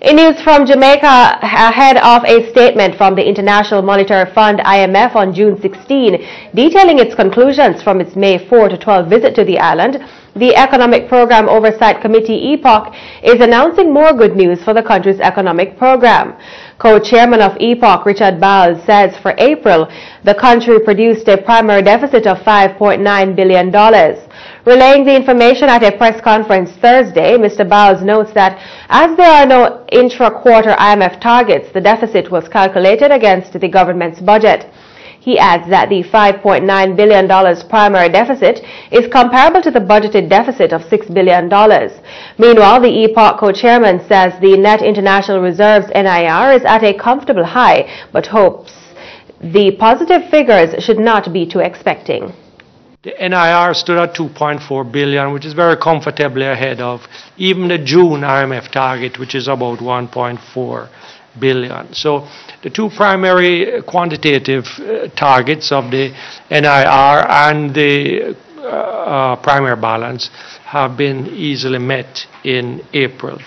In news from Jamaica, ahead of a statement from the International Monetary Fund IMF on June 16, detailing its conclusions from its May 4 to 12 visit to the island, the Economic Program Oversight Committee EPOC is announcing more good news for the country's economic program. Co-chairman of EPOC, Richard Bowles, says for April, the country produced a primary deficit of $5.9 billion. Relaying the information at a press conference Thursday, Mr. Bowles notes that as there are no intra-quarter IMF targets, the deficit was calculated against the government's budget. He adds that the $5.9 billion primary deficit is comparable to the budgeted deficit of $6 billion. Meanwhile, the EPOC co-chairman says the net international reserves NIR is at a comfortable high, but hopes the positive figures should not be too expecting. The NIR stood at $2.4 billion, which is very comfortably ahead of even the June IMF target, which is about $1.4 billion. So the two primary quantitative targets of the NIR and the primary balance have been easily met in April.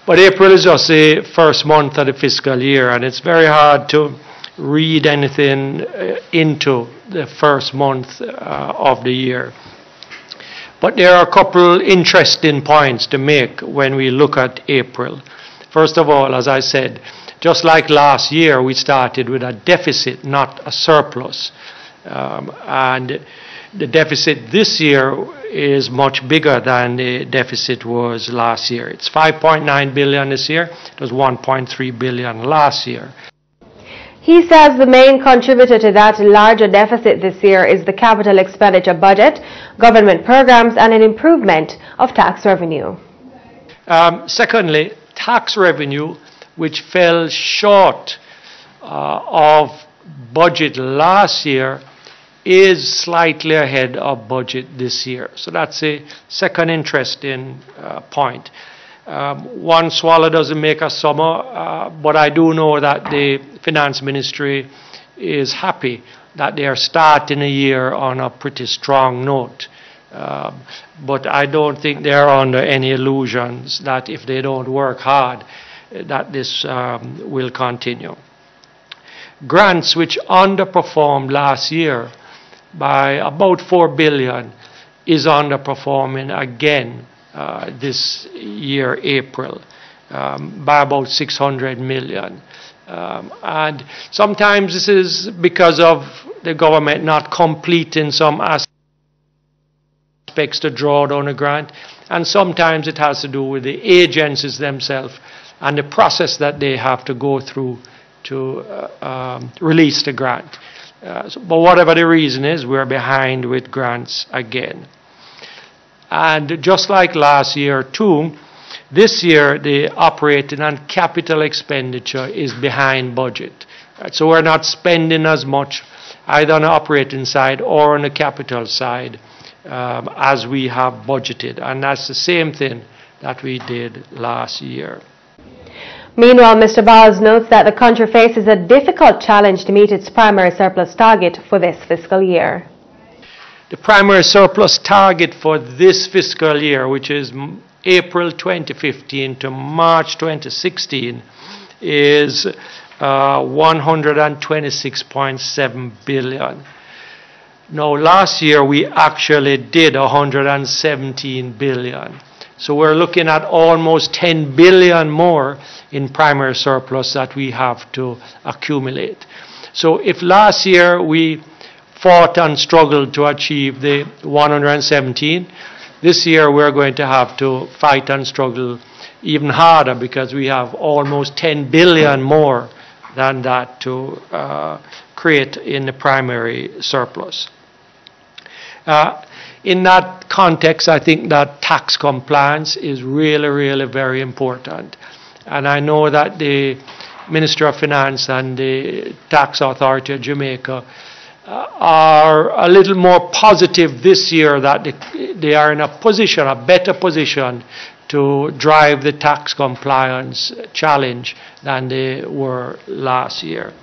But April is just the first month of the fiscal year, and it's very hard to read anything into the first month of the year. But there are a couple interesting points to make when we look at April. First of all, as I said, just like last year, we started with a deficit, not a surplus. And the deficit this year is much bigger than the deficit was last year. It's $5.9 billion this year. It was $1.3 billion last year. He says the main contributor to that larger deficit this year is the capital expenditure budget, government programs, and an improvement of tax revenue. Secondly, tax revenue, which fell short of budget last year, is slightly ahead of budget this year. So that's a second interesting point. One swallow doesn't make a summer, but I do know that the Finance Ministry is happy that they are starting a year on a pretty strong note. But I don't think they are under any illusions that if they don't work hard, that this will continue. Grants, which underperformed last year by about $4 billion, is underperforming again this year, April, by about $600 million. And sometimes this is because of the government not completing some aspects to draw down a grant, and sometimes it has to do with the agencies themselves and the process that they have to go through to release the grant. But whatever the reason is, we're behind with grants again. And just like last year too, this year the operating and capital expenditure is behind budget. So we're not spending as much either on the operating side or on the capital side as we have budgeted. And that's the same thing that we did last year. Meanwhile, Mr. Bowles notes that the country faces a difficult challenge to meet its primary surplus target for this fiscal year. The primary surplus target for this fiscal year, which is April 2015 to March 2016, is $126.7 billion. Now, last year we actually did $117 billion. So we're looking at almost $10 billion more in primary surplus that we have to accumulate. So if last year we fought and struggled to achieve the 117, this year we're going to have to fight and struggle even harder because we have almost $10 billion more than that to create in the primary surplus. In that context, I think that tax compliance is really, really very important. And I know that the Minister of Finance and the Tax Authority of Jamaica are a little more positive this year that they are in a position, a better position, to drive the tax compliance challenge than they were last year.